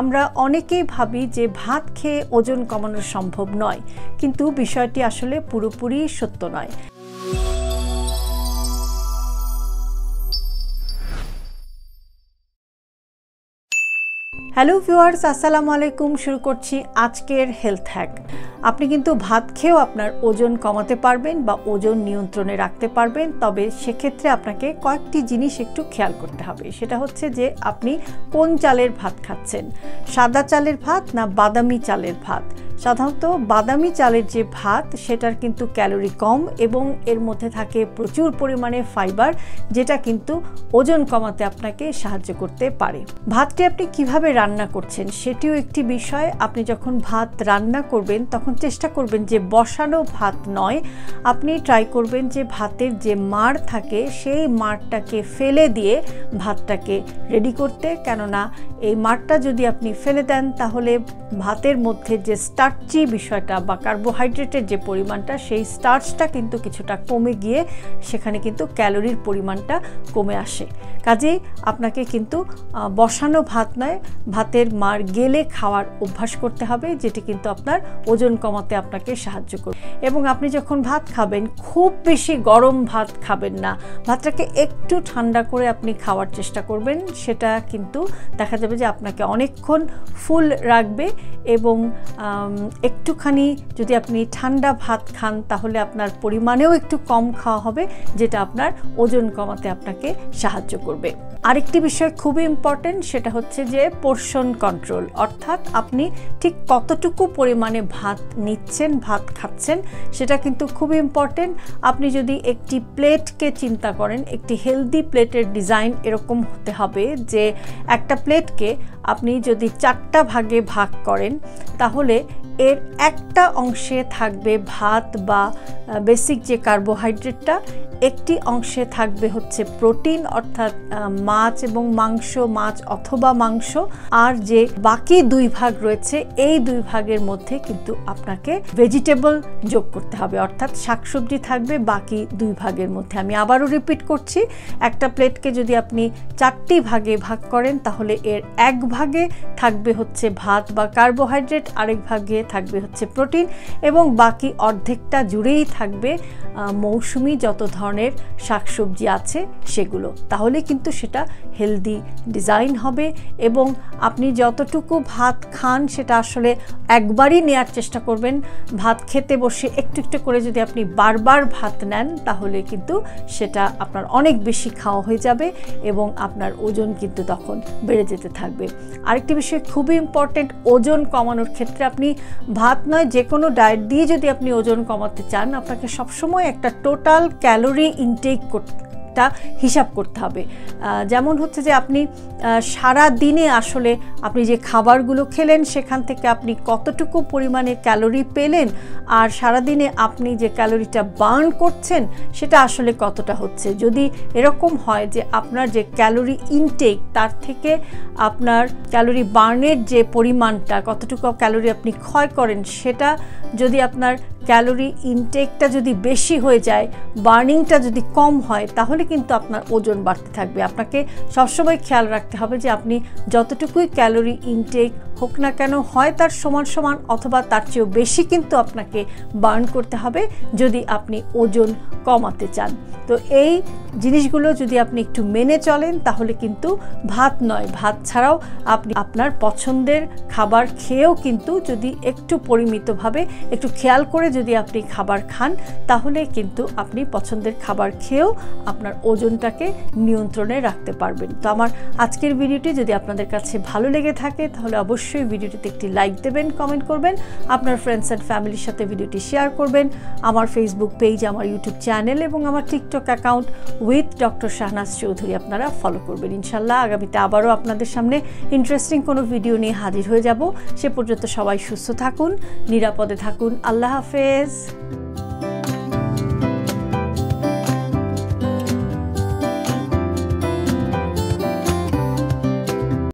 আমরা অনেকেই ভাবি যে ভাত খেয়ে ওজন কমানো সম্ভব নয়, কিন্তু বিষয়টি আসলে পুরোপুরি সত্য নয়। হ্যালো ভিউয়ার্স, আসসালামু আলাইকুম। শুরু করছি আজকের হেলথ হ্যাক। আপনি কিন্তু ভাত খেয়েও আপনার ওজন কমাতে পারবেন বা ওজন নিয়ন্ত্রণে রাখতে পারবেন, তবে সেক্ষেত্রে আপনাকে কয়েকটি জিনিস একটু খেয়াল করতে হবে। সেটা হচ্ছে যে আপনি কোন চালের ভাত খাচ্ছেন, সাদা চালের ভাত না বাদামি চালের ভাত। সাধারণত বাদামি চালের যে ভাত সেটার কিন্তু ক্যালোরি কম এবং এর মধ্যে থাকে প্রচুর পরিমাণে ফাইবার, যেটা কিন্তু ওজন কমাতে আপনাকে সাহায্য করতে পারে। ভাতটি আপনি কিভাবে রান্না করছেন সেটিও একটি বিষয়। আপনি যখন ভাত রান্না করবেন তখন চেষ্টা করবেন যে বসানো ভাত নয়, আপনি ট্রাই করবেন যে ভাতের যে মাড় থাকে সেই মাড়টাকে ফেলে দিয়ে ভাতটাকে রেডি করতে। কেননা এই মাড়টা যদি আপনি ফেলে দেন তাহলে ভাতের মধ্যে যে স্টার্চি বিষয়টা বা কার্বোহাইড্রেটের যে পরিমাণটা, সেই স্টার্চটা কিন্তু কিছুটা কমে গিয়ে সেখানে কিন্তু ক্যালোরির পরিমাণটা কমে আসে। কাজেই আপনাকে কিন্তু বসানো ভাত নয়, ভাতের মাড় গেলে খাওয়ার অভ্যাস করতে হবে, যেটি কিন্তু আপনার ওজন কমাতে আপনাকে সাহায্য করবে। এবং আপনি যখন ভাত খাবেন খুব বেশি গরম ভাত খাবেন না, ভাতটাকে একটু ঠান্ডা করে আপনি খাওয়ার চেষ্টা করবেন। সেটা কিন্তু দেখা যাবে যে আপনাকে অনেকক্ষণ ফুল রাখবে এবং একটুখানি যদি আপনি ঠান্ডা ভাত খান তাহলে আপনার পরিমাণেও একটু কম খাওয়া হবে, যেটা আপনার ওজন কমাতে আপনাকে সাহায্য করবে। আরেকটি বিষয় খুবই ইম্পর্টেন্ট, সেটা হচ্ছে যে পোর্শন কন্ট্রোল, অর্থাৎ আপনি ঠিক কতটুকু পরিমাণে ভাত নিচ্ছেন, ভাত খাচ্ছেন, সেটা কিন্তু খুবই ইম্পর্টেন্ট। আপনি যদি একটি প্লেটকে চিন্তা করেন, একটি হেলদি প্লেটের ডিজাইন এরকম হতে হবে যে একটা প্লেটকে আপনি যদি 4টা ভাগে ভাগ করেন তাহলে এর একটা অংশে থাকবে ভাত বা বেসিক যে কার্বোহাইড্রেটটা, একটি অংশে থাকবে হচ্ছে প্রোটিন অর্থাৎ মাছ এবং মাংস, মাছ অথবা মাংস, আর যে বাকি 2 ভাগ রয়েছে এই 2 ভাগের মধ্যে কিন্তু আপনাকে ভেজিটেবল যোগ করতে হবে, অর্থাৎ শাকসবজি থাকবে বাকি 2 ভাগের মধ্যে। আমি আবারও রিপিট করছি, একটা প্লেটকে যদি আপনি 4টি ভাগে ভাগ করেন তাহলে এর 1 ভাগে থাকবে হচ্ছে ভাত বা কার্বোহাইড্রেট, আরেক ভাগে থাকবে হচ্ছে প্রোটিন এবং বাকি অর্ধেকটা জুড়েই থাকবে মৌসুমি যত ধরনের শাকসবজি আছে সেগুলো। তাহলে কিন্তু সেটা হেলদি ডিজাইন হবে এবং আপনি যতটুকু ভাত খান সেটা আসলে একবারই নেওয়ার চেষ্টা করবেন। ভাত খেতে বসে একটু একটু করে যদি আপনি বারবার ভাত নেন তাহলে কিন্তু সেটা আপনার অনেক বেশি খাওয়া হয়ে যাবে এবং আপনার ওজন কিন্তু তখন বেড়ে যেতে থাকবে। আরেকটি বিষয় খুবই ইম্পর্টেন্ট, ওজন কমানোর ক্ষেত্রে আপনি ভাত নয় যে কোনো ডায়েট দিয়ে যদি আপনি ওজন কমাতে চান, আপনাকে সবসময় একটা টোটাল ক্যালোরি ইনটেক হিসাব করতে হবে। যেমন হচ্ছে যে আপনি সারা দিনে আসলে আপনি যে খাবারগুলো খেলেন সেখান থেকে আপনি কতটুকু পরিমাণে ক্যালোরি পেলেন, আর সারা দিনে আপনি যে ক্যালোরিটা বার্ন করছেন সেটা আসলে কতটা হচ্ছে। যদি এরকম হয় যে আপনার যে ক্যালোরি ইনটেক তার থেকে আপনার ক্যালোরি বার্নের যে পরিমাণটা, কতটুকু ক্যালোরি আপনি ক্ষয় করেন, সেটা যদি আপনার ক্যালোরি ইনটেকটা যদি বেশি হয়ে যায়, বার্নিংটা যদি কম হয়, তাহলে কিন্তু আপনার ওজন বাড়তে থাকবে। আপনাকে সবসময় খেয়াল রাখতে হবে যে আপনি যতটুকুই ক্যালোরি ইনটেক হোক না কেন, হয় তার সমান সমান অথবা তার চেয়েও বেশি কিন্তু আপনাকে বার্ন করতে হবে যদি আপনি ওজন কমাতে চান। তো এই জিনিসগুলো যদি আপনি একটু মেনে চলেন তাহলে কিন্তু ভাত নয়, ভাত ছাড়াও আপনি আপনার পছন্দের খাবার খেয়েও কিন্তু যদি একটু পরিমিতভাবে একটু খেয়াল করে যদি আপনি খাবার খান তাহলে কিন্তু আপনি পছন্দের খাবার খেয়েও আপনার ওজনটাকে নিয়ন্ত্রণে রাখতে পারবেন। তো আমার আজকের ভিডিওটি যদি আপনাদের কাছে ভালো লেগে থাকে তাহলে অবশ্যই ভিডিওটিতে একটি লাইক দেবেন, কমেন্ট করবেন, আপনার ফ্রেন্ডস অ্যান্ড ফ্যামিলির সাথে ভিডিওটি শেয়ার করবেন। আমার ফেসবুক পেজ, আমার ইউটিউব চ্যানেল এবং আমার TikTok account with doctor Shahnaz Chowdhury আপনারা ফলো করবেন। ইনশাল্লাহ আগামীতে আবারও আপনাদের সামনে ইন্টারেস্টিং কোনো ভিডিও নিয়ে হাজির হয়ে যাব। সে পর্যন্ত সবাই সুস্থ থাকুন, নিরাপদে থাকুন। আল্লাহ হাফেজ।